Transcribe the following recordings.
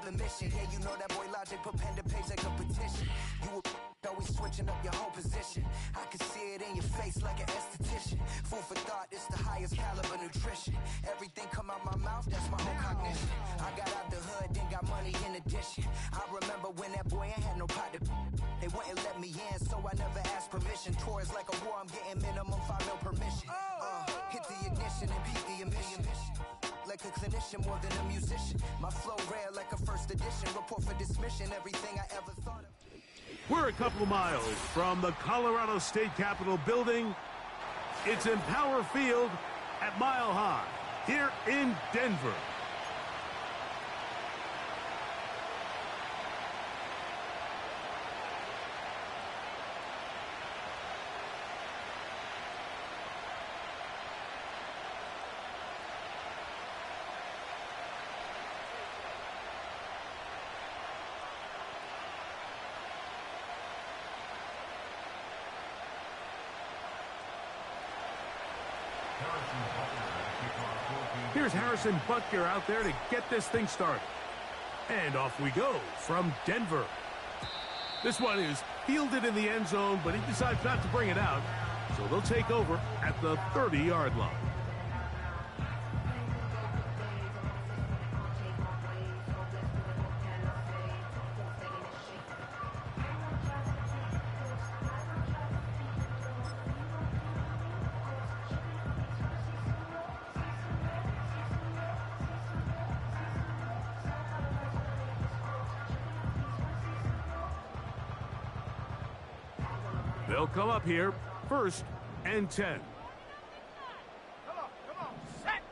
a mission. Yeah, you know that boy Logic put pen to page like a petition. You were always switching up your whole position. I could see it in your face like an esthetician. Food for thought, it's the highest caliber nutrition. Everything come out my mouth, that's my own cognition. I got out the hood, then got money in addition. I remember when that boy ain't had no pot to. They wouldn't let me in, so I never asked permission. Tours like a war, I'm getting minimum 5 mil permission. Hit the ignition and beat the emission. Like a clinician more than a musician. My flow rare like a first edition. Report for dismission, everything I ever thought of. We're a couple of miles from the Colorado State Capitol building. It's in Power Field at Mile High here in Denver. Here's Harrison Butker out there to get this thing started. And off we go from Denver. This one is fielded in the end zone, but he decides not to bring it out. So they'll take over at the 30-yard line. They'll come up here, 1st and 10. Come on, set!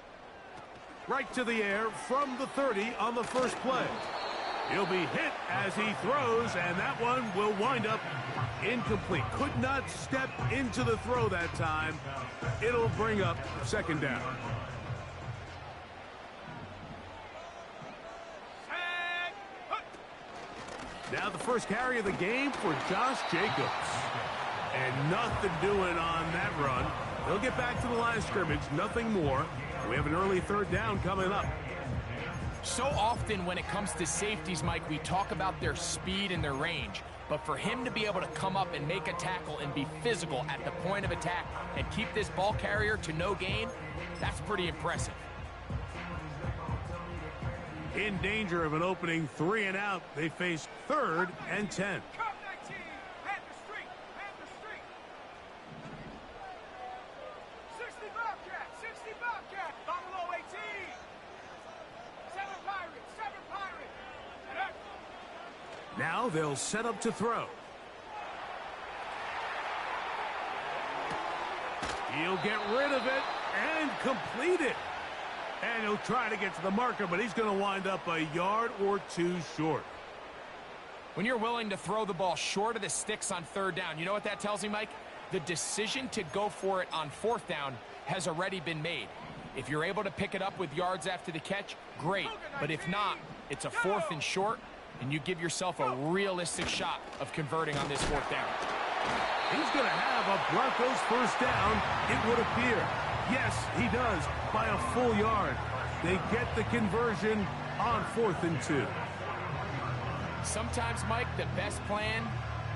Right to the air from the 30 on the first play. He'll be hit as he throws, and that one will wind up incomplete. Could not step into the throw that time. It'll bring up 2nd down. Now the first carry of the game for Josh Jacobs. And nothing doing on that run. They'll get back to the line of scrimmage, nothing more. We have an early 3rd down coming up. So often when it comes to safeties, Mike, we talk about their speed and their range. But for him to be able to come up and make a tackle and be physical at the point of attack and keep this ball carrier to no gain, that's pretty impressive. In danger of an opening 3 and out, they face 3rd and 10. Now they'll set up to throw. He'll get rid of it and complete it. And he'll try to get to the marker, but he's going to wind up a yard or 2 short. When you're willing to throw the ball short of the sticks on 3rd down, you know what that tells me, Mike? The decision to go for it on 4th down has already been made. If you're able to pick it up with yards after the catch, great. But if not, it's a 4th and short, and you give yourself a realistic shot of converting on this 4th down. He's going to have a Broncos 1st down, it would appear. Yes, he does, by a full yard. They get the conversion on 4th and 2. Sometimes, Mike, the best plan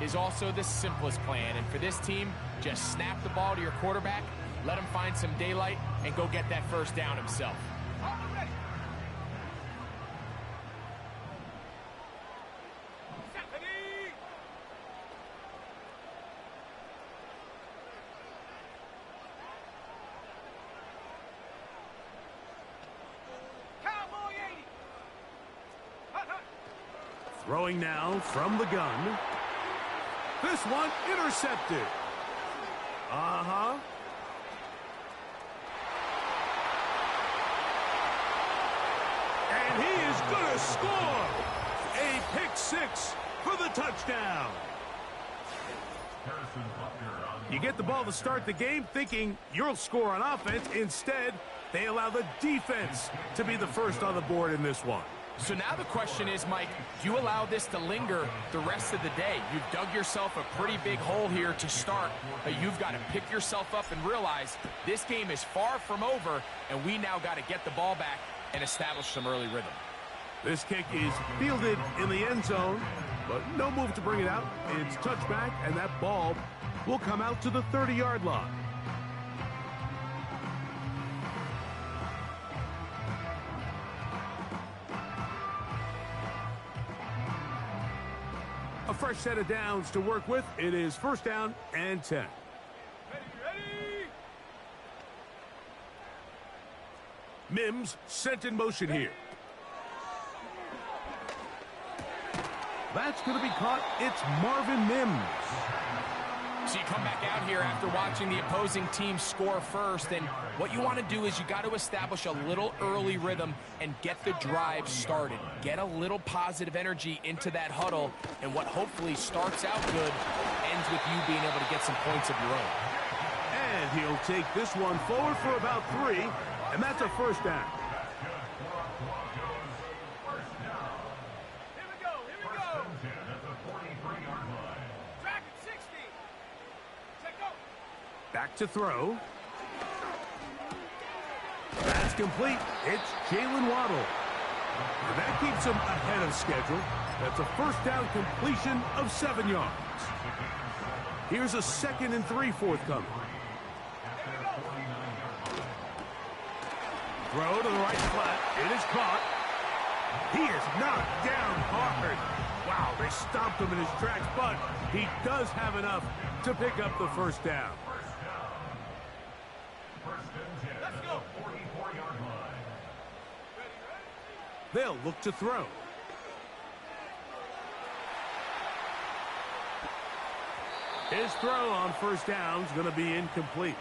is also the simplest plan. And for this team, just snap the ball to your quarterback, let him find some daylight, and go get that 1st down himself. Throwing now from the gun. This one intercepted. And he is going to score. A pick 6 for the touchdown. You get the ball to start the game thinking you'll score on offense. Instead, they allow the defense to be the first on the board in this one. So now the question is, Mike, do you allow this to linger the rest of the day? You've dug yourself a pretty big hole here to start, but you've got to pick yourself up and realize this game is far from over, and we now got to get the ball back and establish some early rhythm. This kick is fielded in the end zone, but no move to bring it out. It's touchback, and that ball will come out to the 30-yard line. A fresh set of downs to work with. It is first down and 10. Ready. Mims sent in motion here. That's going to be caught. It's Marvin Mims. So you come back out here after watching the opposing team score first, and what you want to do is you got to establish a little early rhythm and get the drive started. Get a little positive energy into that huddle, and what hopefully starts out good ends with you being able to get some points of your own. And he'll take this one forward for about 3, and that's a first down. Back to throw. That's complete. It's Jalen Waddle. And that keeps him ahead of schedule. That's a first down completion of 7 yards. Here's a 2nd and 3 forthcoming. Throw to the right flat. It is caught. He is knocked down hard. Wow, they stopped him in his tracks, but he does have enough to pick up the first down. They'll look to throw. His throw on first down is going to be incomplete.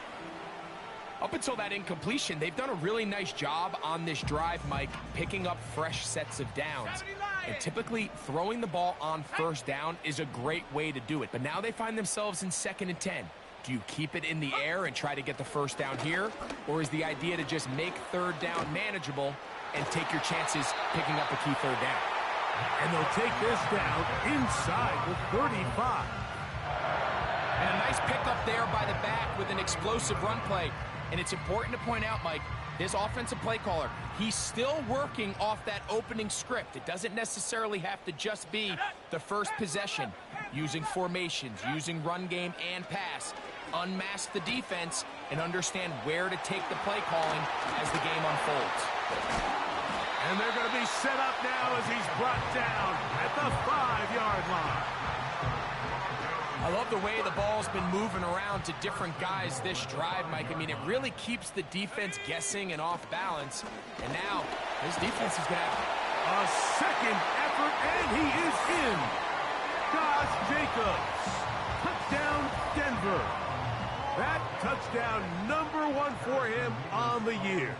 Up until that incompletion, they've done a really nice job on this drive, Mike, picking up fresh sets of downs. And typically, throwing the ball on first down is a great way to do it. But now they find themselves in 2nd and 10. Do you keep it in the air and try to get the first down here? Or is the idea to just make third down manageable and take your chances picking up a key third down? And they'll take this down inside the 35. And a nice pickup there by the back with an explosive run play. And it's important to point out, Mike, this offensive play caller, he's still working off that opening script. It doesn't necessarily have to just be the first possession. Using formations, using run game and pass. Unmask the defense and understand where to take the play calling as the game unfolds. And they're going to be set up now as he's brought down at the 5-yard line. I love the way the ball's been moving around to different guys this drive, Mike. I mean, it really keeps the defense guessing and off balance. And now, this defense is going to have a second effort, and he is in. Josh Jacobs. Touchdown, Denver. That touchdown number 1 for him on the year.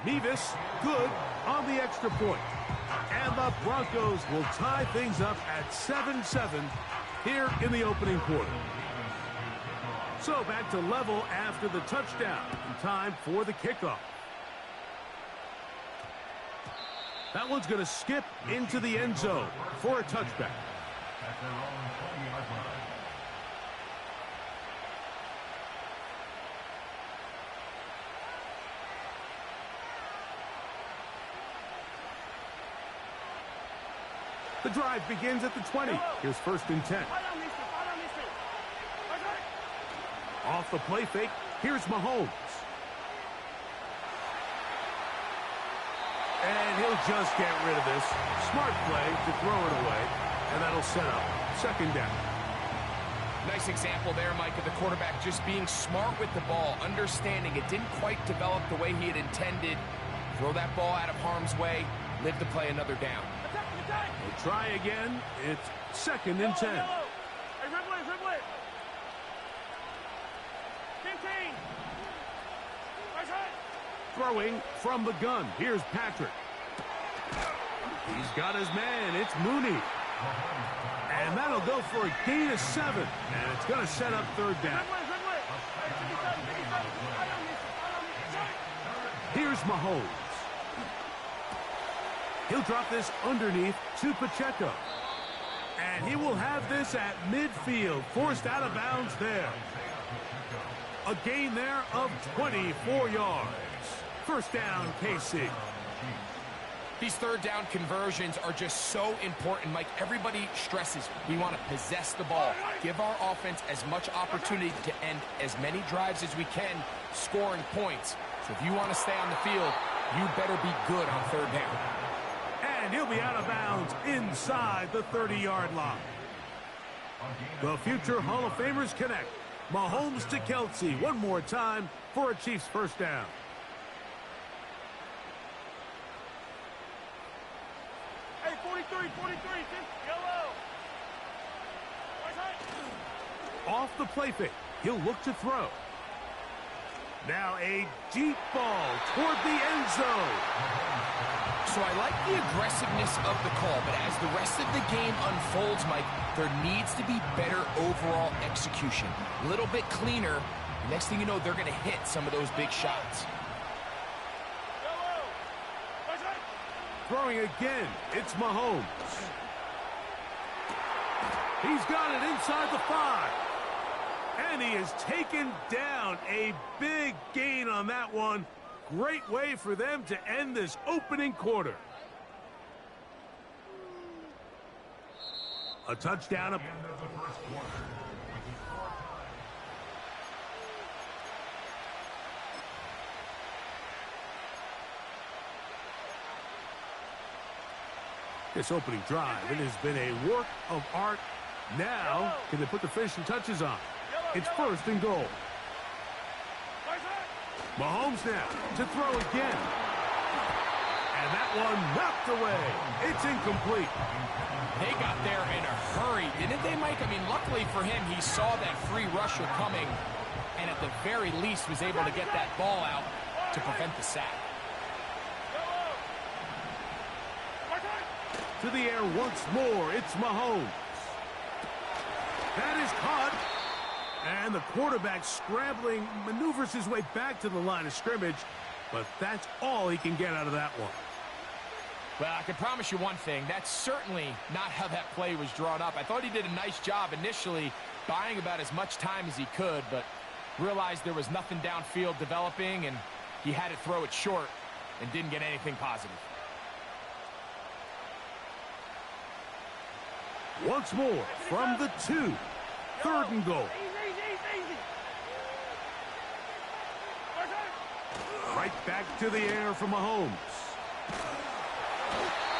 Mevis, good on the extra point. And the Broncos will tie things up at 7-7 here in the opening quarter. So back to level after the touchdown. And time for the kickoff. That one's going to skip into the end zone for a touchback. The drive begins at the 20. Here's 1st and 10. Off the play fake, here's Mahomes. And he'll just get rid of this. Smart play to throw it away, and that'll set up 2nd down. Nice example there, Mike, of the quarterback just being smart with the ball, understanding it didn't quite develop the way he had intended. Throw that ball out of harm's way, live to play another down. We'll try again. It's 2nd and 10. Throwing from the gun. Here's Patrick. He's got his man. It's Mooney. And that'll go for a gain of 7. And it's going to set up 3rd down. Here's Mahomes. He'll drop this underneath to Pacheco. And he will have this at midfield. Forced out of bounds there. A gain there of 24 yards. First down, KC. These third down conversions are just so important, Mike. Everybody stresses we want to possess the ball, give our offense as much opportunity to end as many drives as we can, scoring points. So if you want to stay on the field, you better be good on third down. And he'll be out of bounds inside the 30-yard line. The future Hall of Famers connect. Mahomes to Kelsey one more time for a Chiefs first down. Hey, 43, yellow. Off the play fake, he'll look to throw. Now a deep ball toward the end zone. So I like the aggressiveness of the call, but as the rest of the game unfolds, Mike, there needs to be better overall execution. A little bit cleaner. Next thing you know, they're going to hit some of those big shots. Throwing again, it's Mahomes. He's got it inside the 5. And he is taken down. A big gain on that one. Great way for them to end this opening quarter. A touchdown. This opening drive, it has been a work of art. Now, can they put the finishing touches on? It's first and goal. Mahomes now to throw again. And that one knocked away. It's incomplete. They got there in a hurry, didn't they, Mike? I mean, luckily for him, he saw that free rusher coming and at the very least was able to get that ball out to prevent the sack. To the air once more, it's Mahomes. That is caught. And the quarterback scrambling, maneuvers his way back to the line of scrimmage. But that's all he can get out of that one. Well, I can promise you one thing. That's certainly not how that play was drawn up. I thought he did a nice job initially buying about as much time as he could, but realized there was nothing downfield developing, and he had to throw it short and didn't get anything positive. Once more from the 2. Third and goal. Right back to the air for Mahomes.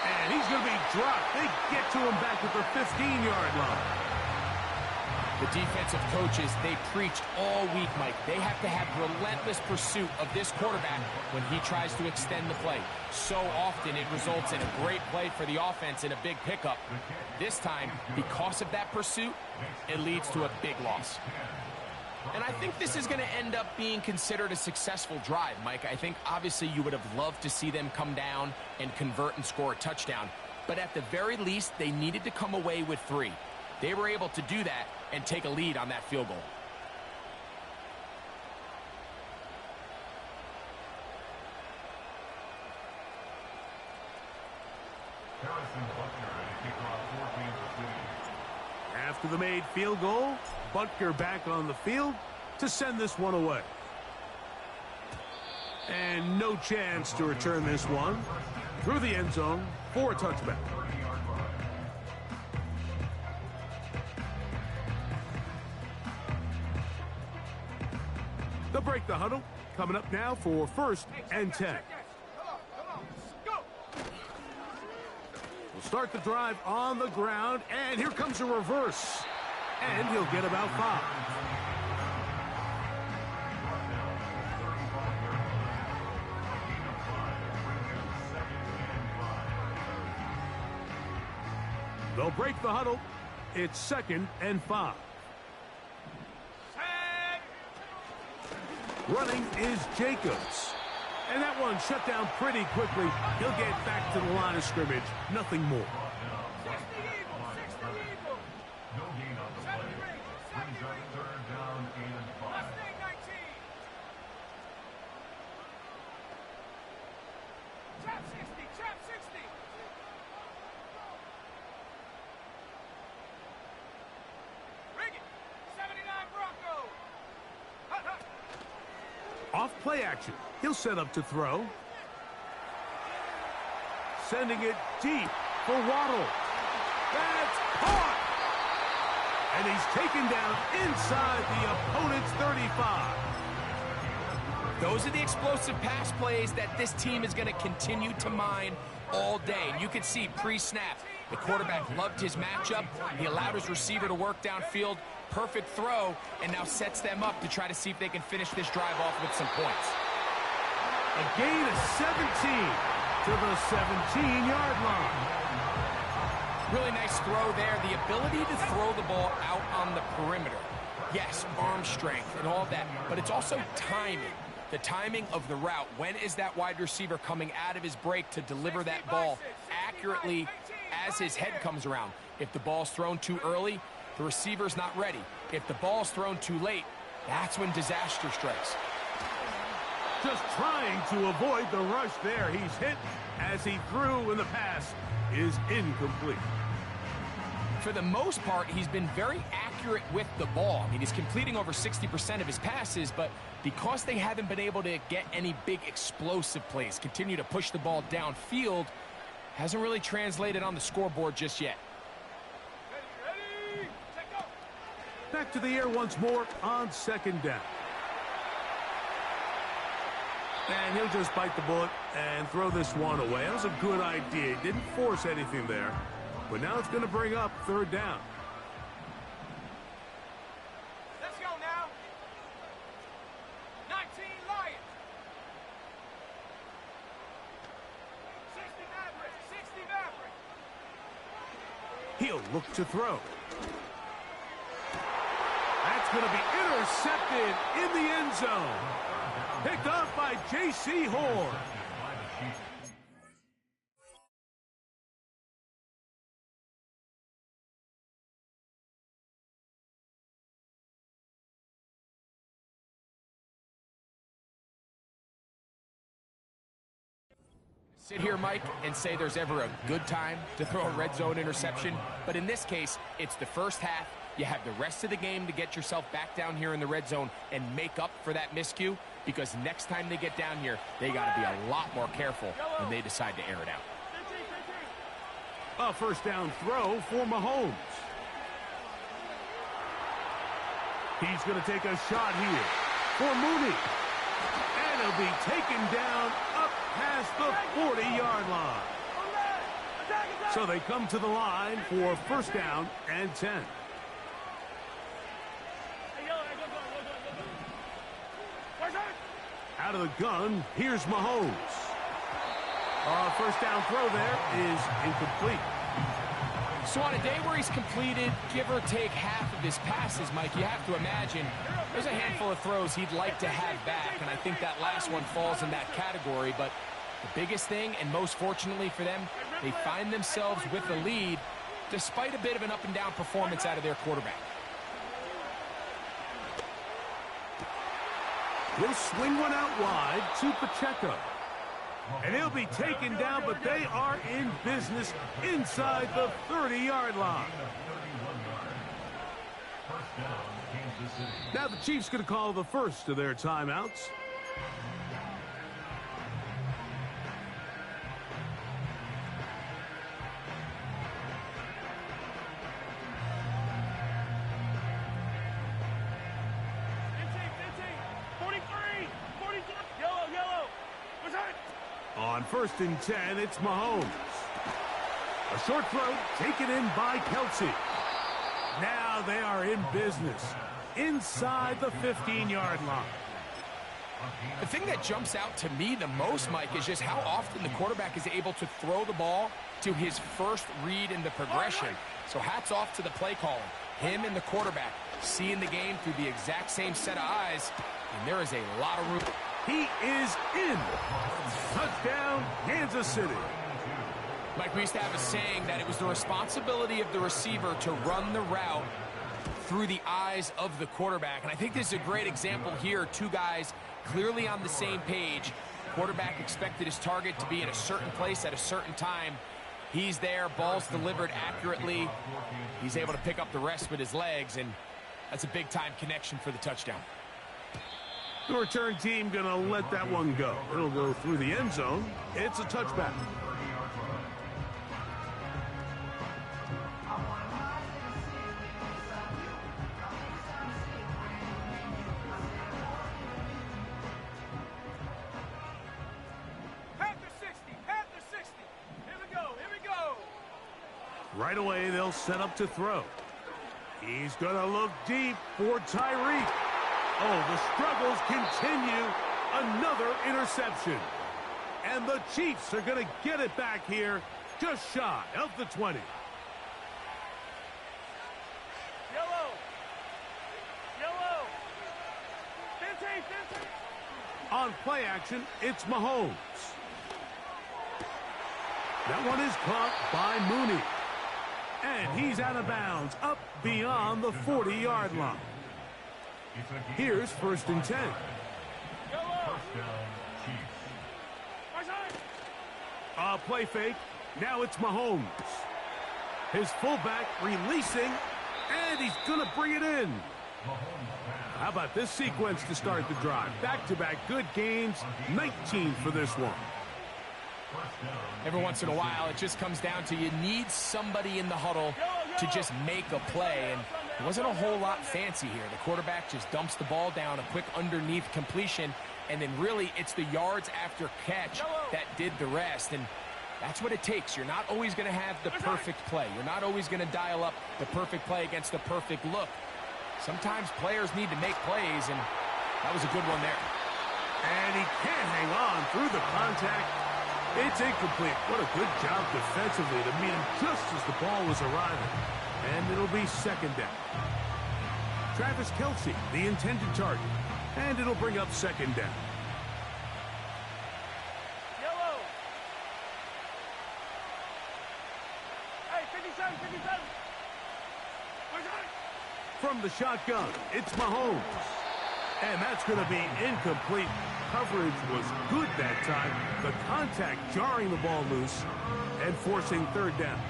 And he's going to be dropped. They get to him back at the 15-yard line. The defensive coaches, they preached all week, Mike. They have to have relentless pursuit of this quarterback when he tries to extend the play. So often it results in a great play for the offense and a big pickup. This time, because of that pursuit, it leads to a big loss. And I think this is going to end up being considered a successful drive, Mike. I think obviously you would have loved to see them come down and convert and score a touchdown. But at the very least, they needed to come away with 3. They were able to do that and take a lead on that field goal. After the made field goal, Butker back on the field to send this one away. And no chance to return this one through the end zone for a touchback. They'll break the huddle. Coming up now for first and 10. We'll start the drive on the ground, and here comes a reverse. And he'll get about 5. They'll break the huddle. It's second and 5. Running is Jacobs. And that one shut down pretty quickly. He'll get back to the line of scrimmage. Nothing more. Off play action. He'll set up to throw. Sending it deep for Waddle. That's caught! And he's taken down inside the opponent's 35. Those are the explosive pass plays that this team is going to continue to mine all day. And you can see pre-snap, the quarterback loved his matchup. He allowed his receiver to work downfield. Perfect throw, and now sets them up to try to see if they can finish this drive off with some points. A gain of 17 to the 17-yard line. Really nice throw there. The ability to throw the ball out on the perimeter. Yes, arm strength and all that, but it's also timing. The timing of the route. When is that wide receiver coming out of his break to deliver that ball accurately as his head comes around? If the ball's thrown too early, the receiver's not ready. If the ball's thrown too late, that's when disaster strikes. Just trying to avoid the rush there. He's hit as he threw, and the pass is incomplete. For the most part, he's been very accurate with the ball. I mean, he's completing over 60% of his passes, but because they haven't been able to get any big explosive plays, continue to push the ball downfield, hasn't really translated on the scoreboard just yet. Back to the air once more on second down. And he'll just bite the bullet and throw this one away. That was a good idea. Didn't force anything there. But now it's going to bring up third down. Let's go now. 19 Lions. 60 Mavericks. 60 Mavericks. He'll look to throw. That's going to be intercepted in the end zone. Picked up by J.C. Horn. Sit here, Mike, and say there's ever a good time to throw a red zone interception, but in this case, it's the first half. You have the rest of the game to get yourself back down here in the red zone and make up for that miscue, because next time they get down here, they got to be a lot more careful when they decide to air it out. A first down throw for Mahomes. He's going to take a shot here for Mooney. And he'll be taken down up past the 40-yard line. So they come to the line for first down and 10. Out of the gun, here's Mahomes. First down throw there is incomplete. So on a day where he's completed, give or take half of his passes, Mike, you have to imagine there's a handful of throws he'd like to have back, and I think that last one falls in that category. But the biggest thing, and most fortunately for them, they find themselves with the lead despite a bit of an up-and-down performance out of their quarterback. He'll swing one out wide to Pacheco. And he'll be taken down, but they are in business inside the 30-yard line. Now the Chiefs going to call the first of their timeouts. On first and 10, it's Mahomes. A short throw taken in by Kelsey. Now they are in business inside the 15-yard line. The thing that jumps out to me the most, Mike, is just how often the quarterback is able to throw the ball to his first read in the progression. So hats off to the play calling. Him and the quarterback seeing the game through the exact same set of eyes, and there is a lot of room. He is in. Touchdown, Kansas City. Mike, we used to have a saying that it was the responsibility of the receiver to run the route through the eyes of the quarterback. And I think this is a great example here. Two guys clearly on the same page. Quarterback expected his target to be in a certain place at a certain time. He's there, ball's delivered accurately. He's able to pick up the rest with his legs, and that's a big-time connection for the touchdown. The return team going to let that one go. It'll go through the end zone. It's a touchback. Panther 60, Panther 60. Here we go, here we go. Right away, they'll set up to throw. He's going to look deep for Tyreek. Oh, the struggles continue. Another interception. And the Chiefs are going to get it back here just shy of the 20. Yellow. Yellow. 15, 15. On play action, it's Mahomes. That one is caught by Mooney. And he's out of bounds, up beyond the 40-yard line. Here's 1st and 10. A play fake. Now it's Mahomes. His fullback releasing, and he's going to bring it in. How about this sequence to start the drive? Back-to-back good gains, 19 for this one. Every once in a while, it just comes down to you need somebody in the huddle to just make a play. And it wasn't a whole lot fancy here. The quarterback just dumps the ball down, a quick underneath completion, and then really it's the yards after catch that did the rest. And that's what it takes. You're not always going to have the perfect play. You're not always going to dial up the perfect play against the perfect look. Sometimes players need to make plays, and that was a good one there. And he can't hang on through the contact. It's incomplete. What a good job defensively to meet him just as the ball was arriving. And it'll be 2nd down. Travis Kelce, the intended target. And it'll bring up 2nd down. Yellow. Hey, 57, 57. From the shotgun, it's Mahomes. And that's going to be incomplete. Coverage was good that time. The contact jarring the ball loose and forcing 3rd down.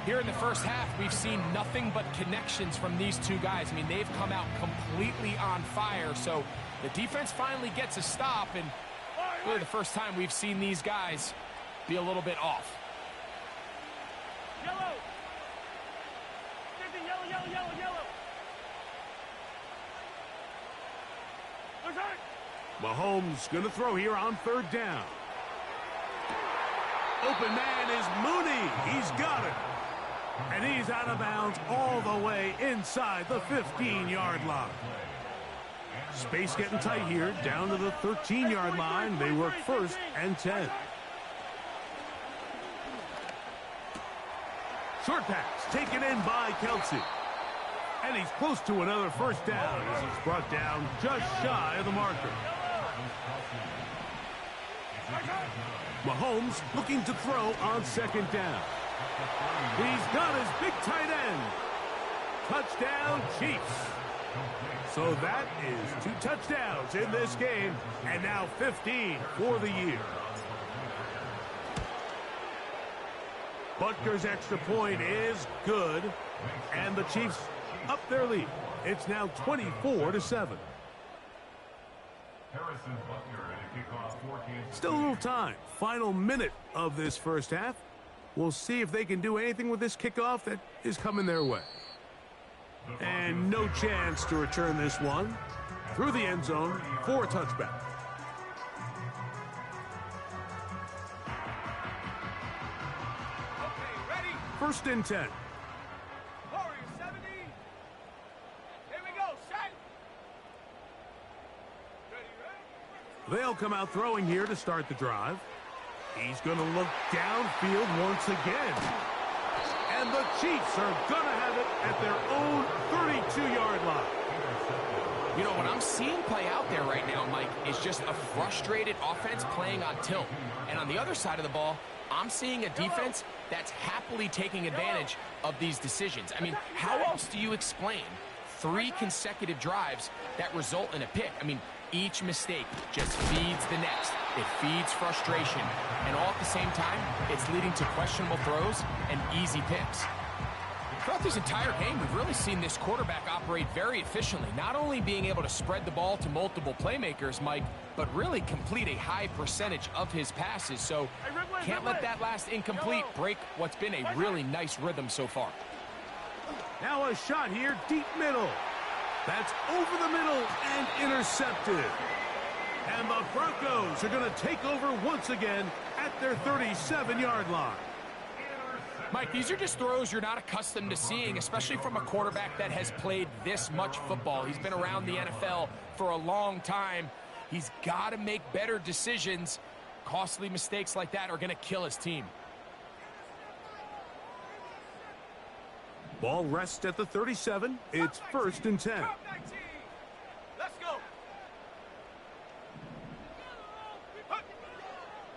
Here in the first half, we've seen nothing but connections from these two guys. I mean, they've come out completely on fire. So the defense finally gets a stop, and really the first time we've seen these guys be a little bit off. Yellow. 50, yellow, yellow, yellow, yellow. Mahomes going to throw here on 3rd down. Open man is Mooney. He's got it. And he's out of bounds all the way inside the 15-yard line. Space getting tight here, down to the 13-yard line. They work 1st and 10. Short pass taken in by Kelce. And he's close to another 1st down as he's brought down just shy of the marker. Mahomes looking to throw on 2nd down. He's got his big tight end. Touchdown, Chiefs. So that is 2 touchdowns in this game, and now 15 for the year. Butker's extra point is good, and the Chiefs up their lead. It's now 24-7. Still a little time. Final minute of this first half. We'll see if they can do anything with this kickoff that is coming their way. And no chance to return this one through the end zone for a touchback. Okay, ready? 1st and 10. Warriors 70. Here we go, set. Ready, ready? They'll come out throwing here to start the drive. He's going to look downfield once again. And the Chiefs are going to have it at their own 32-yard line. You know, what I'm seeing play out there right now, Mike, is just a frustrated offense playing on tilt. And on the other side of the ball, I'm seeing a defense that's happily taking advantage of these decisions. I mean, how else do you explain 3 consecutive drives that result in a pick? I mean, each mistake just feeds the next. It feeds frustration. And all at the same time, it's leading to questionable throws and easy picks. Throughout this entire game, we've really seen this quarterback operate very efficiently, not only being able to spread the ball to multiple playmakers, Mike, but really complete a high percentage of his passes. So can't let that last incomplete break what's been a really nice rhythm so far. Now a shot here, deep middle. That's over the middle and intercepted. And the Broncos are going to take over once again at their 37-yard line. Mike, these are just throws you're not accustomed to seeing, especially from a quarterback that has played this much football. He's been around the NFL for a long time. He's got to make better decisions. Costly mistakes like that are going to kill his team. Ball rests at the 37. It's 1st and 10. Let's go.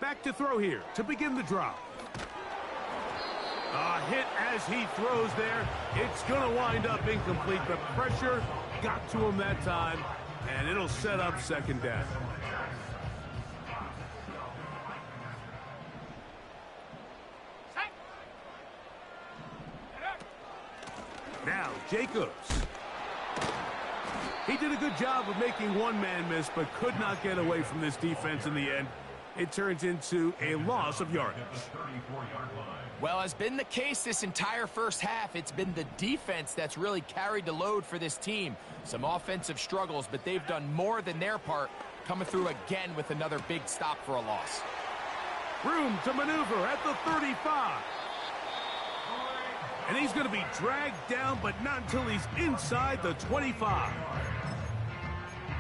Back to throw here to begin the drop. A hit as he throws there. It's going to wind up incomplete. The pressure got to him that time, and it'll set up 2nd down. Now Jacobs. He did a good job of making one man miss, but could not get away from this defense in the end. It turns into a loss of yardage. Well, as been the case this entire first half, it's been the defense that's really carried the load for this team. Some offensive struggles, but they've done more than their part, coming through again with another big stop for a loss. Room to maneuver at the 35. And he's going to be dragged down, but not until he's inside the 25.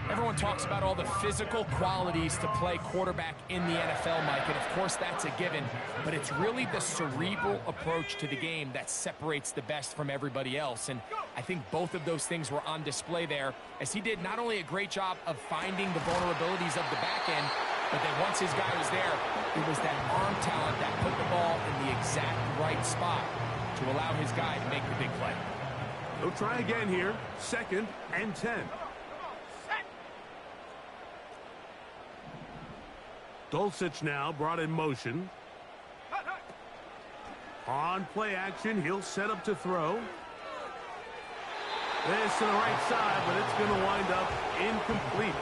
Everyone talks about all the physical qualities to play quarterback in the NFL, Mike, and of course that's a given, but it's really the cerebral approach to the game that separates the best from everybody else, and I think both of those things were on display there, as he did not only a great job of finding the vulnerabilities of the back end, but then once his guy was there, it was that arm talent that put the ball in the exact right spot to allow his guy to make the big play. He'll try again here, 2nd and 10. Dulcich now brought in motion. On play action, he'll set up to throw. This to the right side, but it's going to wind up incomplete.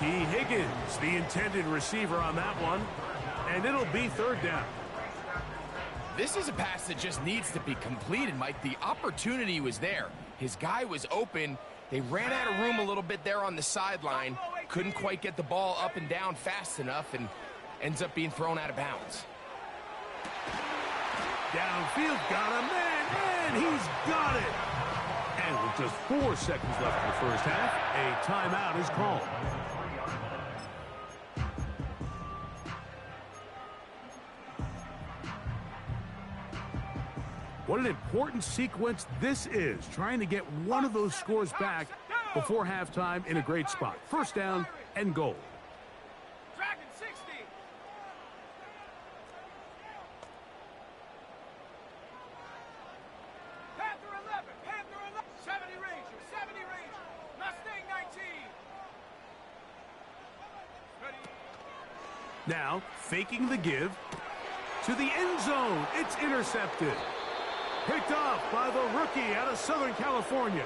T. Higgins, the intended receiver on that one, and it'll be 3rd down. This is a pass that just needs to be completed, Mike. The opportunity was there. His guy was open. They ran out of room a little bit there on the sideline. Couldn't quite get the ball up and down fast enough and ends up being thrown out of bounds. Downfield, got him, and he's got it. And with just 4 seconds left in the first half, a timeout is called. What an important sequence this is, trying to get one of those scores back before halftime in a great spot. 1st down and goal. Dragon 60. Panther 11. Panther 11. 70 Ranger. 70 Ranger. Mustang 19. Ready. Now, faking the give to the end zone. It's intercepted. Picked off by the rookie out of Southern California.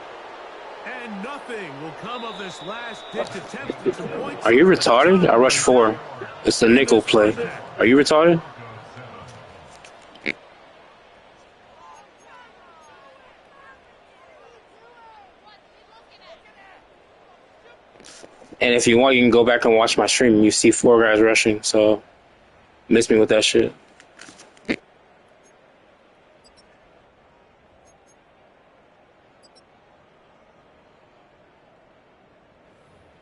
And nothing will come of this last-ditch attempt to 2 points. Are you retarded? I rushed 4. It's the nickel play. Are you retarded? And if you want, you can go back and watch my stream and you see 4 guys rushing, so miss me with that shit.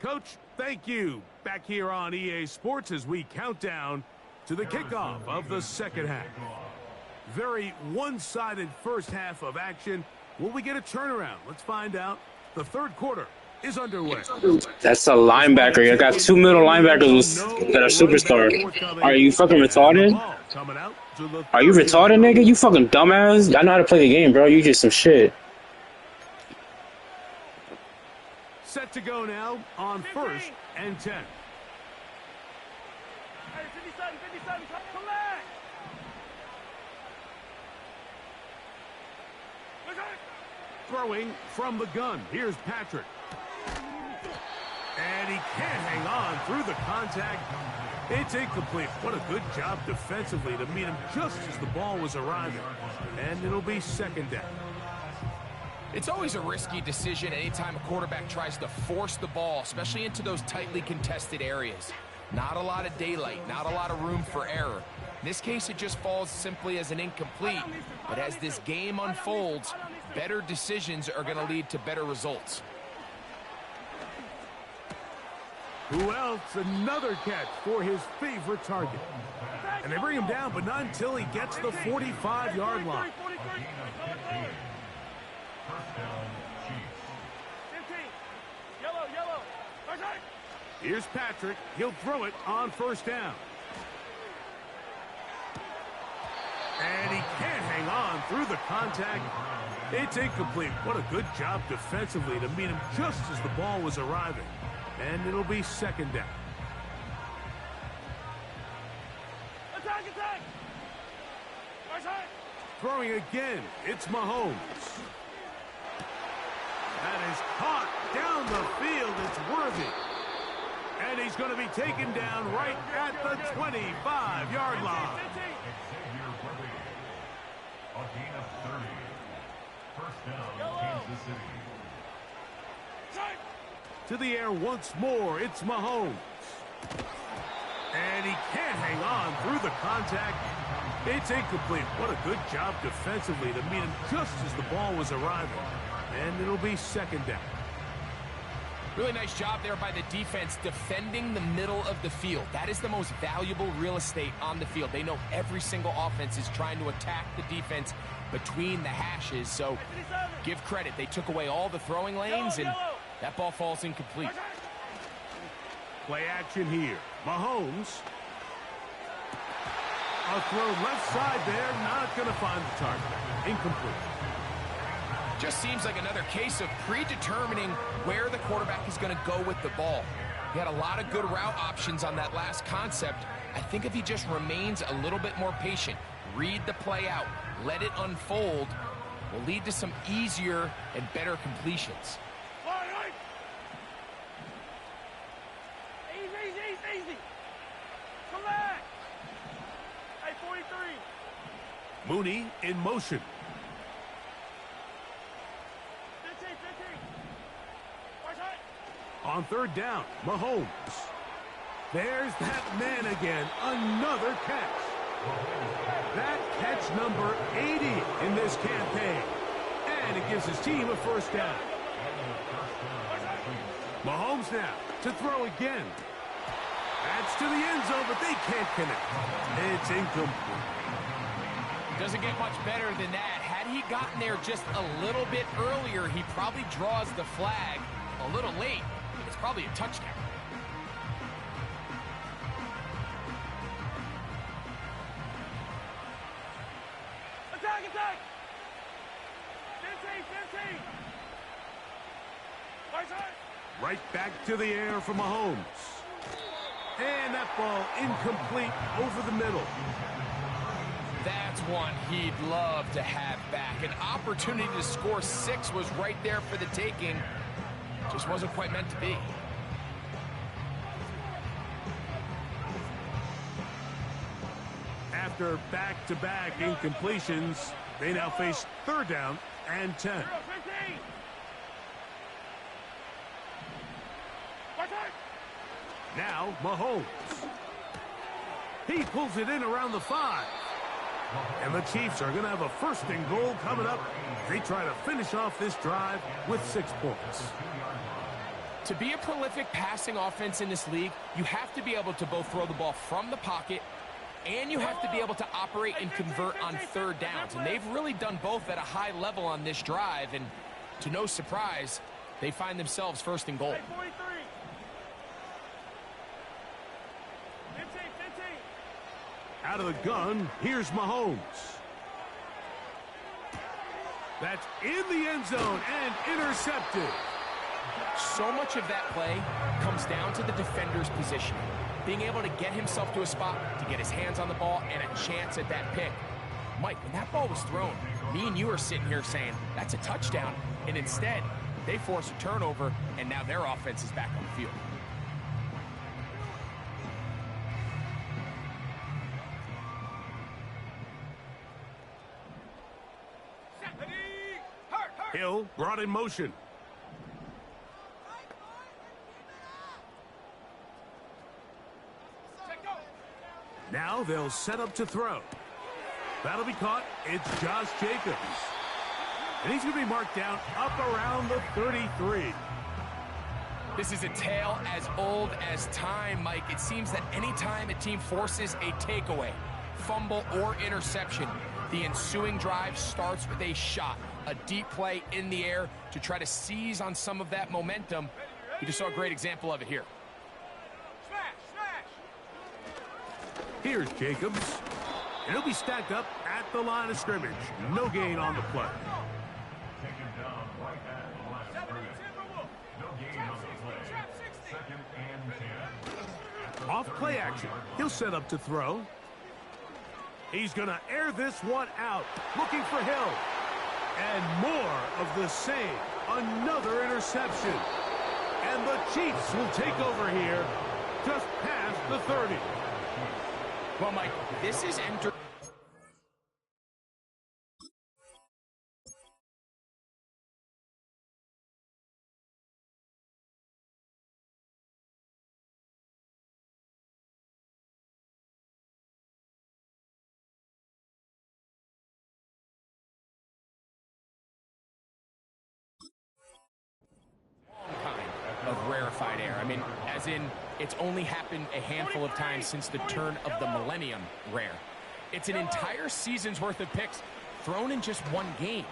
Coach, thank you. Back here on EA Sports as we count down to the kickoff of the 2nd half. Very one-sided first half of action. Will we get a turnaround? Let's find out. The 3rd quarter is underway. That's a linebacker. You got 2 middle linebackers that are superstar. Are you fucking retarded? Are you retarded, nigga? You fucking dumbass. I know how to play the game, bro. You just some shit. Set to go now on 1st and 10. Hey, 57, 57, collect! Throwing from the gun. Here's Patrick. And he can't hang on through the contact. It's incomplete. What a good job defensively to meet him just as the ball was arriving. And it'll be second down. It's always a risky decision anytime a quarterback tries to force the ball, especially into those tightly contested areas. Not a lot of daylight, not a lot of room for error. In this case, it just falls simply as an incomplete. But as this game unfolds, better decisions are going to lead to better results. Who else? Another catch for his favorite target. And they bring him down, but not until he gets the 45-yard line. Here's Patrick. He'll throw it on first down. And he can't hang on through the contact. It's incomplete. What a good job defensively to meet him just as the ball was arriving. And it'll be second down. Attack, attack! Throwing again, it's Mahomes. That is caught down the field. It's worthy. And he's going to be taken down right at the 25-yard line. A gain of 30. First down, Kansas City. To the air once more, it's Mahomes. And he can't hang on through the contact. It's incomplete. What a good job defensively to meet him just as the ball was arriving. And it'll be second down. Really nice job there by the defense defending the middle of the field. That is the most valuable real estate on the field. They know every single offense is trying to attack the defense between the hashes. So give credit. They took away all the throwing lanes, and that ball falls incomplete. Play action here. Mahomes. A throw left side there. Not going to find the target. Incomplete. Just seems like another case of predetermining where the quarterback is going to go with the ball. He had a lot of good route options on that last concept. I think if he just remains a little bit more patient, read the play out, let it unfold, will lead to some easier and better completions. Easy. Come back. Hey, 43. Mooney in motion. 15. On third down, Mahomes. There's that man again. Another catch. That catch number 80 in this campaign. And it gives his team a first down. Mahomes now to throw again. That's to the end zone, but they can't connect. It's incomplete. Doesn't get much better than that. Had he gotten there just a little bit earlier, he probably draws the flag a little late. It's probably a touchdown. Attack! 15. Right back to the air for Mahomes. And that ball incomplete over the middle. That's one he'd love to have back. An opportunity to score 6 was right there for the taking. Just wasn't quite meant to be. After back-to-back incompletions, they now face third down and 10. 15. Now Mahomes. He pulls it in around the 5. And the Chiefs are going to have a first and goal coming up. They try to finish off this drive with 6 points. To be a prolific passing offense in this league, you have to be able to both throw the ball from the pocket and you have to be able to operate and convert on third downs. And they've really done both at a high level on this drive. And to no surprise, they find themselves first and goal. 43. 15. Out of the gun, here's Mahomes. That's in the end zone and intercepted. So much of that play comes down to the defender's positioning. Being able to get himself to a spot, to get his hands on the ball, and a chance at that pick. Mike, when that ball was thrown, Me and you are sitting here saying, that's a touchdown. And instead, they force a turnover, and now their offense is back on the field. Hill brought in motion. Now they'll set up to throw. That'll be caught. It's Josh Jacobs. And he's going to be marked down up around the 33. This is a tale as old as time, Mike. It seems that anytime a team forces a takeaway, fumble, or interception, the ensuing drive starts with a shot, a deep play in the air to try to seize on some of that momentum. You just saw a great example of it here. Here's Jacobs. And he'll be stacked up at the line of scrimmage. No gain on the play. Taken down right at the line of scrimmage. No gain on the play. Second and 10. Off play action. He'll set up to throw. He's going to air this one out. Looking for Hill. And more of the same. Another interception. And the Chiefs will take over here just past the 30. Well, Mike, this is of rarefied air. I mean, as in, it's only happened a handful of times since the turn of the millennium rare. It's an entire season's worth of picks thrown in just one game.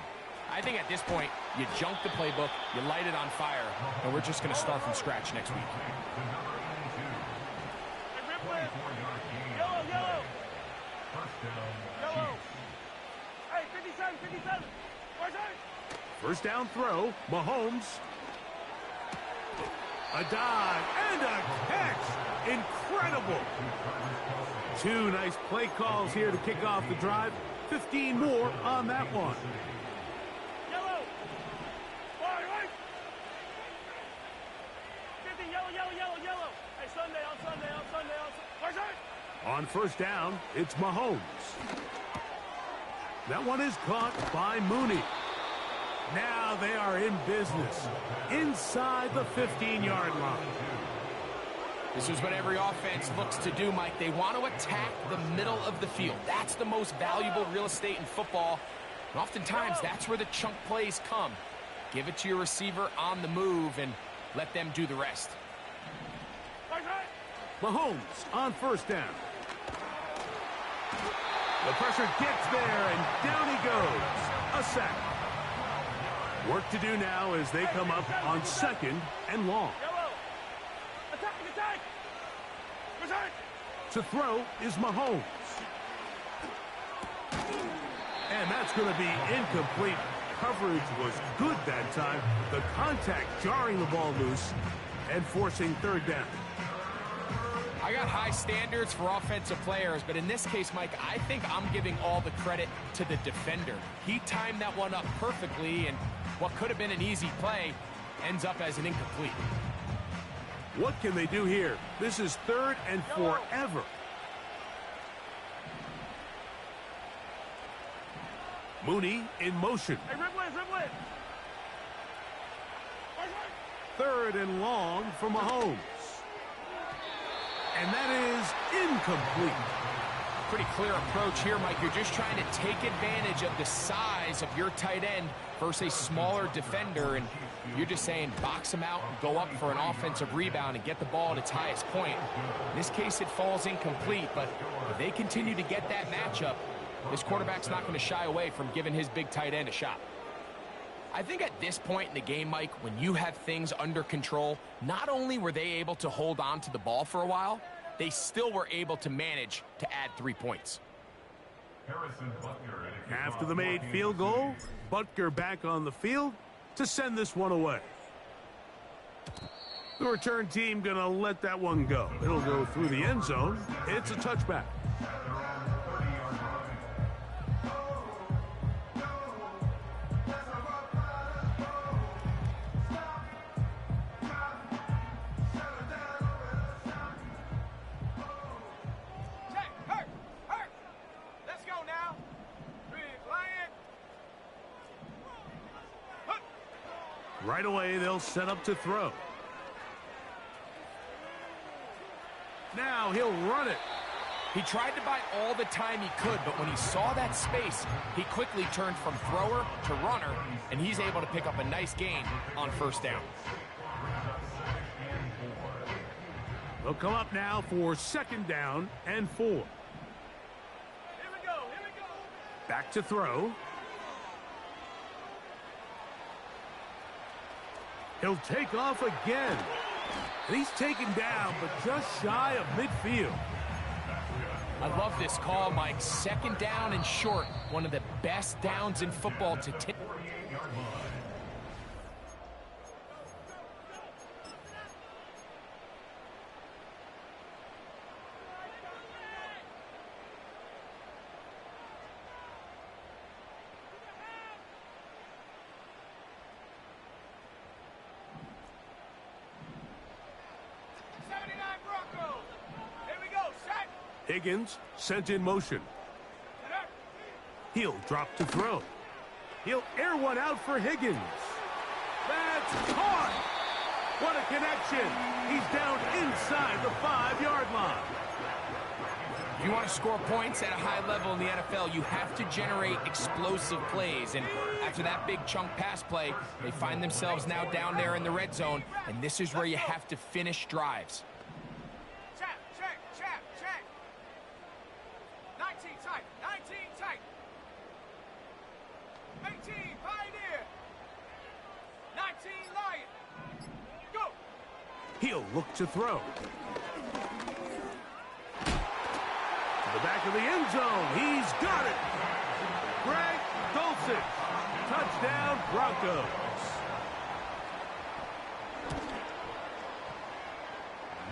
I think at this point, you junk the playbook, you light it on fire, and we're just going to start from scratch next week. Yellow. Hey, 57. First down throw. Mahomes. A dive and a catch. Incredible. Two nice play calls here to kick off the drive. 15 more on that one. Yellow. Right. 50, yellow. Hey, Sunday. On first down, it's Mahomes. That one is caught by Mooney. Now they are in business inside the 15-yard line. This is what every offense looks to do, Mike. They want to attack the middle of the field. That's the most valuable real estate in football. And oftentimes, that's where the chunk plays come. Give it to your receiver on the move and let them do the rest. Mahomes on first down. The pressure gets there, and down he goes. A sack. Work to do now as they come up on second and long. Attack! To throw is Mahomes. And that's going to be incomplete. Coverage was good that time. The contact jarring the ball loose and forcing third down. I got high standards for offensive players, but in this case, Mike, I think I'm giving all the credit to the defender. He timed that one up perfectly, and what could have been an easy play ends up as an incomplete. What can they do here? This is third and forever. Mooney in motion. Hey, Ripley. Third and long for Mahomes. And that is incomplete. Pretty clear approach here, Mike. You're just trying to take advantage of the size of your tight end versus a smaller defender, and you're just saying box him out and go up for an offensive rebound and get the ball at its highest point. In this case, it falls incomplete, but if they continue to get that matchup, this quarterback's not going to shy away from giving his big tight end a shot. I think at this point in the game, Mike, when you have things under control, not only were they able to hold on to the ball for a while, they still were able to manage to add 3 points. After the made field goal, Butker back on the field to send this one away. The return team going to let that one go. It'll go through the end zone. It's a touchback. Right away, they'll set up to throw. Now he'll run it. He tried to buy all the time he could, but when he saw that space, he quickly turned from thrower to runner, and he's able to pick up a nice gain on first down. They'll come up now for 2nd down and 4. Here we go. Back to throw. He'll take off again. And he's taken down, but just shy of midfield. I love this call, Mike. 2nd down and short. One of the best downs in football to take. Broncos. Here we go. Set. Higgins sent in motion. He'll drop to throw. He'll air one out for Higgins. That's caught! What a connection! He's down inside the 5-yard line. If you want to score points at a high level in the NFL, you have to generate explosive plays. And after that big chunk pass play, they find themselves now down there in the red zone, and this is where you have to finish drives. Check. 19 tight. 18 Pioneer. 19 Lion. Go. He'll look to throw. To the back of the end zone. He's got it. Greg Dulcich. Touchdown, Broncos.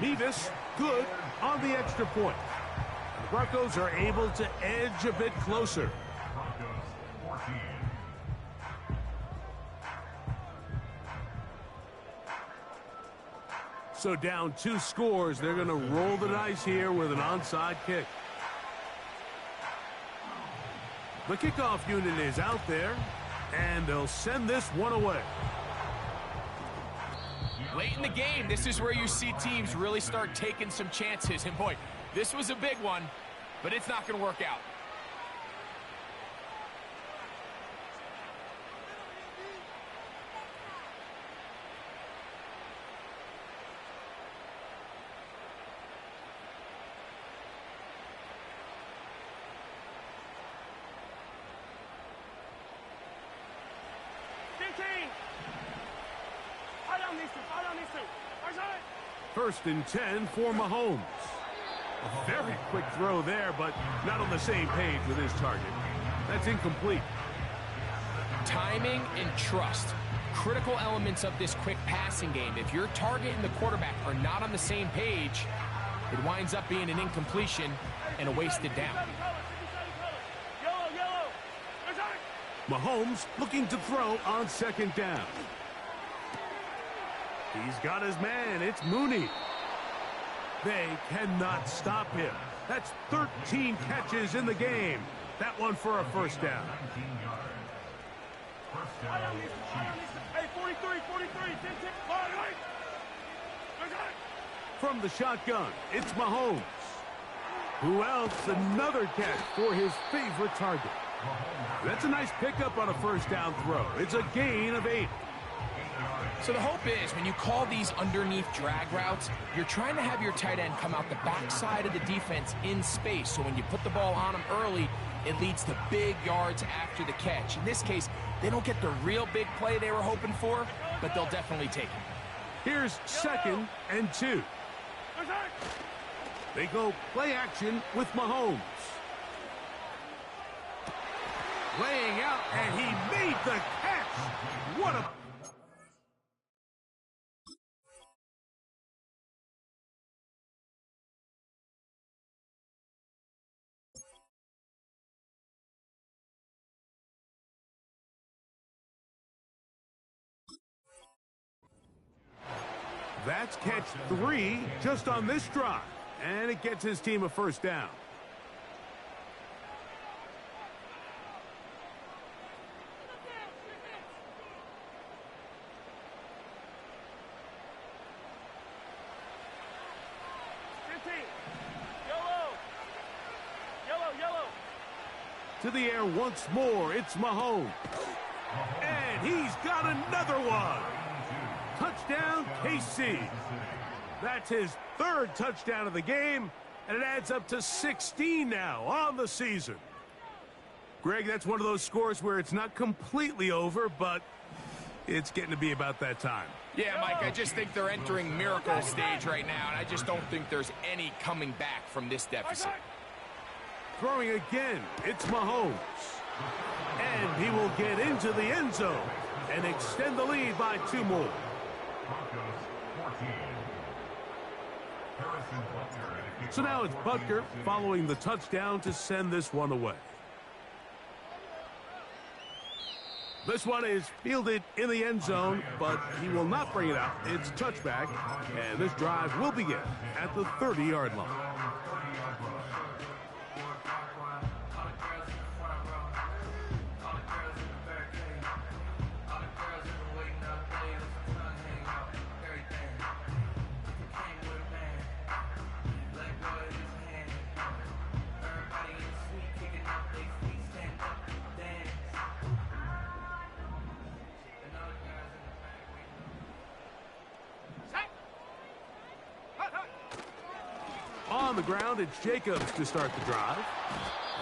Mevis, good on the extra point. The Broncos are able to edge a bit closer. Broncos 14. So down 2 scores, they're going to roll the dice here with an onside kick. The kickoff unit is out there, and they'll send this one away. Late in the game, this is where you see teams really start taking some chances. And boy, this was a big one, but it's not going to work out. First and 10 for Mahomes. A very quick throw there, but not on the same page with his target. That's incomplete. Timing and trust. Critical elements of this quick passing game. If your target and the quarterback are not on the same page, it winds up being an incompletion and a wasted down. Mahomes looking to throw on 2nd down. He's got his man. It's Mooney. They cannot stop him. That's 13 catches in the game. That one for a first down. 19 yards. First down. Hey, 43. From the shotgun, it's Mahomes. Who else? Another catch for his favorite target. That's a nice pickup on a first down throw. It's a gain of 8. So the hope is when you call these underneath drag routes, you're trying to have your tight end come out the backside of the defense in space. So when you put the ball on him early, it leads to big yards after the catch. In this case, they don't get the real big play they were hoping for, but they'll definitely take it. Here's 2nd and 2. They go play action with Mahomes. Laying out, and he made the catch. What a... That's catch 3 just on this drive, and it gets his team a first down. To the air once more, it's Mahomes. And he's got another one. Touchdown, KC. That's his third touchdown of the game, and it adds up to 16 now on the season. Greg, that's one of those scores where it's not completely over, but it's getting to be about that time. Yeah, Mike, I just think they're entering miracle stage right now, and I just don't think there's any coming back from this deficit. Throwing again, it's Mahomes. And he will get into the end zone and extend the lead by 2 more. So now it's Butker following the touchdown to send this one away. This one is fielded in the end zone, but he will not bring it out. It's touchback, and this drive will begin at the 30-yard line. On the ground, it's Jacobs to start the drive.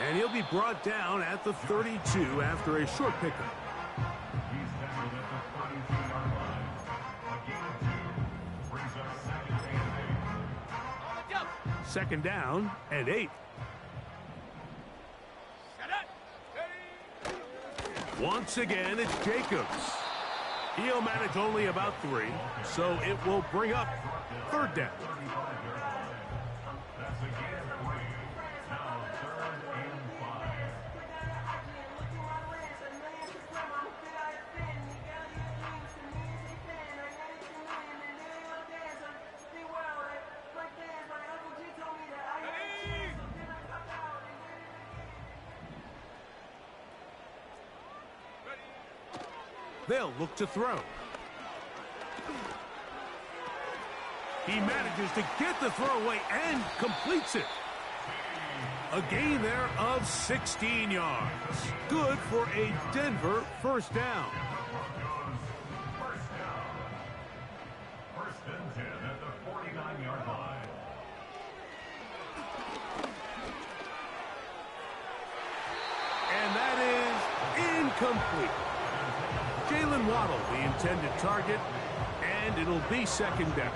And he'll be brought down at the 32 after a short pickup. He's tackled at the 32-yard line. A gain of 2 brings up second and 8. 2nd down and 8. Once again, it's Jacobs. He'll manage only about 3, so it will bring up 3rd down. That's a gain of 3. Now 3rd and 5. They'll look to throw. He manages to get the throw away and completes it. A gain there of 16 yards. Good for a Denver 1st down. First down. 1st and 10 at the 49-yard line. And that is incomplete. Jalen Waddle, the intended target, and it'll be 2nd down.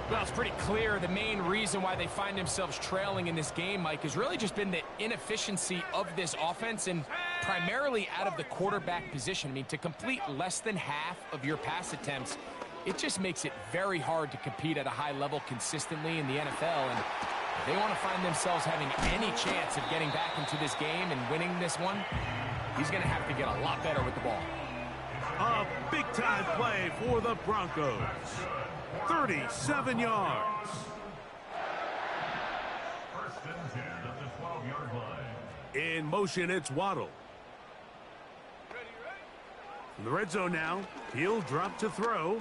Well, it's pretty clear the main reason why they find themselves trailing in this game, Mike, has really just been the inefficiency of this offense and primarily out of the quarterback position. I mean, to complete less than half of your pass attempts, it just makes it very hard to compete at a high level consistently in the NFL. And if they want to find themselves having any chance of getting back into this game and winning this one, he's going to have to get a lot better with the ball. A big-time play for the Broncos. 37 yards. 1st and 10 at the 12-yard line. In motion, it's Waddle. In the red zone now, he'll drop to throw.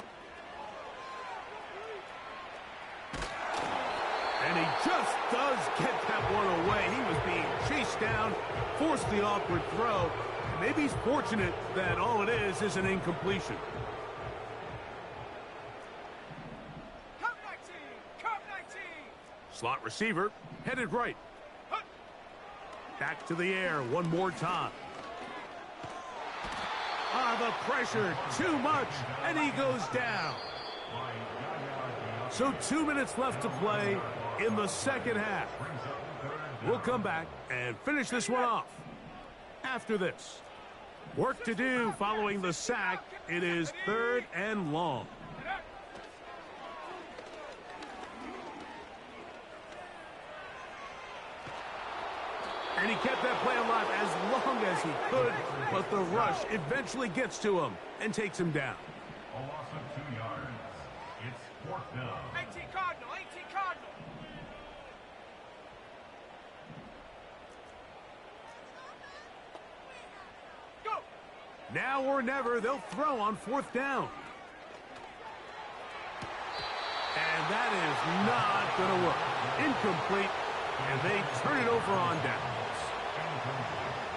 And he just does get that one away. He was being chased down, forced the awkward throw. Maybe he's fortunate that all it is an incompletion. Slot receiver, headed right. Back to the air one more time. The pressure, too much, and he goes down. So 2 minutes left to play in the 2nd half. We'll come back and finish this one off after this. Work to do following the sack. It is 3rd and long. And he kept that play alive as long as he could, but the rush eventually gets to him and takes him down. A loss of 2 yards. It's 4th down. 18 Cardinal, 18 Cardinal. Go. Now or never, they'll throw on 4th down. And that is not going to work. Incomplete, and they turn it over on downs.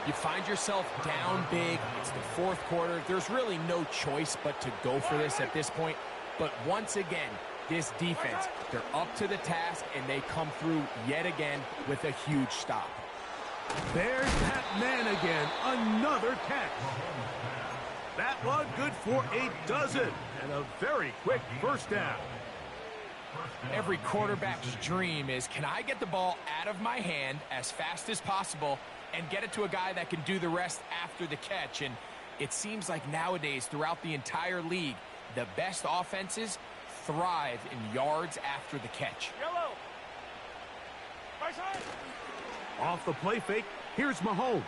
You find yourself down big. It's the fourth quarter. There's really no choice but to go for this at this point. But once again, this defense, they're up to the task, and they come through yet again with a huge stop. There's that man again. Another catch. That one good for a dozen. And a very quick first down. Every quarterback's dream is, can I get the ball out of my hand as fast as possible and get it to a guy that can do the rest after the catch? And it seems like nowadays, throughout the entire league, the best offenses thrive in yards after the catch. Yellow. Right side. Off the play fake, here's Mahomes.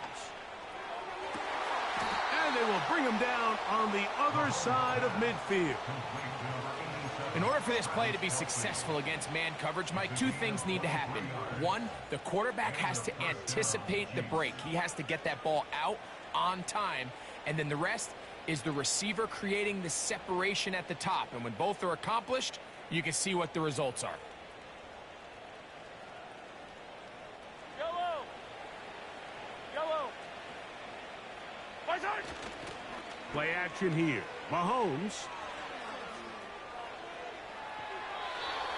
And they will bring him down on the other side of midfield. In order for this play to be successful against man coverage, Mike, two things need to happen. One, the quarterback has to anticipate the break. He has to get that ball out on time. And then the rest is the receiver creating the separation at the top. And when both are accomplished, you can see what the results are. Yellow. Yellow. Right side. Play action here. Mahomes.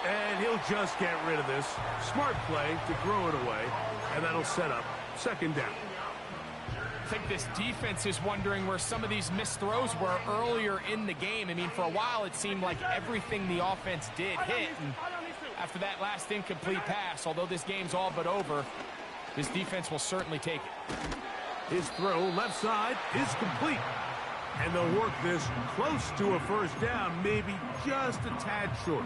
And he'll just get rid of this. Smart play to throw it away. And that'll set up second down. I think this defense is wondering where some of these missed throws were earlier in the game. I mean, for a while, it seemed like everything the offense did hit. And after that last incomplete pass, although this game's all but over, this defense will certainly take it. His throw left side is complete. And they'll work this close to a first down, maybe just a tad short.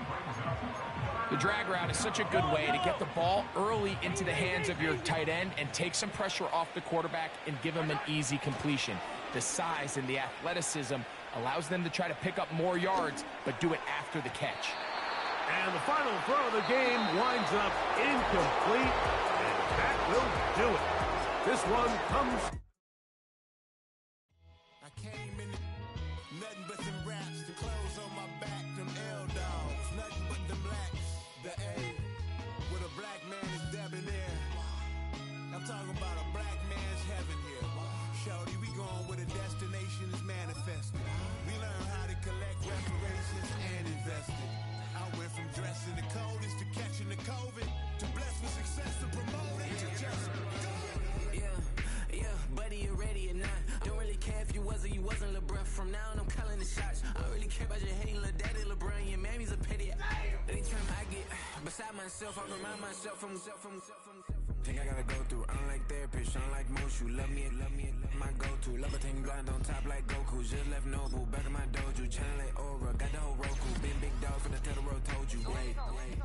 The drag route is such a good way to get the ball early into the hands of your tight end and take some pressure off the quarterback and give him an easy completion. The size and the athleticism allows them to try to pick up more yards, but do it after the catch. And the final throw of the game winds up incomplete, and that will do it. This one comes... I came in nothing but them raps, the clothes on my back, them L-dogs, nothing but them blacks. The A, with a black man is debonair. I'm talking about a black man's heaven here. Shorty, we going where the destination is manifested. We learn how to collect reparations and invest it. I went from dressing the coldest to catching the COVID, to blessed with success to promote it to just go. Yeah, buddy, you ready or not? Don't really care if you was or you wasn't LeBron. From now on, I'm calling the shots. I don't really care about your hating little daddy LeBron. Your mammy's a petty. Anytime I get beside myself, I remind myself from Think I gotta go through. I don't like therapists, I don't like most. You love me, my go-to. Love a thing blind on top like Goku. Just left Noble, back in my dojo. Channel like Aura, got the whole Roku. Big dog for the tell the road told you. Wait,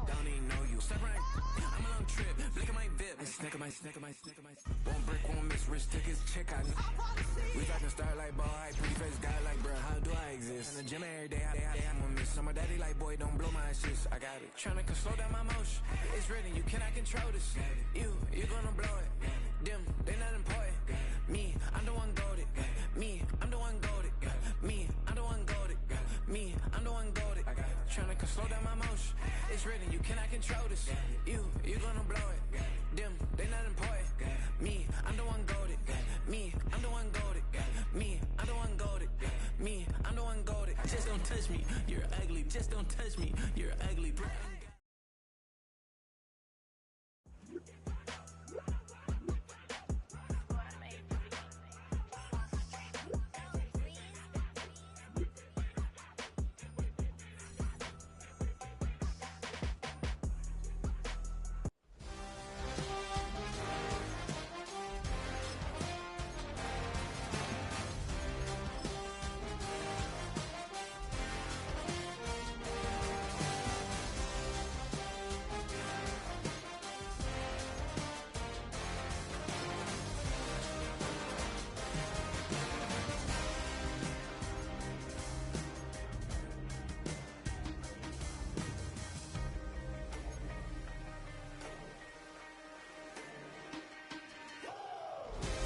don't even know you. Step right, I'm a long trip. Blick at my VIP. Snicker my. One brick, one miss. Rich tickets, check out. We talking star like ball high. Pretty face guy like, bro, how do I exist? In the gym every day, I'm a miss. So my daddy like, boy, don't blow my assist. I got it. Tryna slow down my motion. It's written, you cannot control this. You gonna blow it. Them, they not important. Me, I'm the one goated. Me, I'm the one goated. Me, I'm the one goated. Me, I'm the one goated. Tryna slow down my motion. It's written, you cannot control this. You gonna blow it. Them, they not important. Me, I'm the one goated. Me, I'm the one goated. Me, I'm the one goated. Me, I'm the one goated. Just don't touch me, you're ugly. Just don't touch me, you're ugly.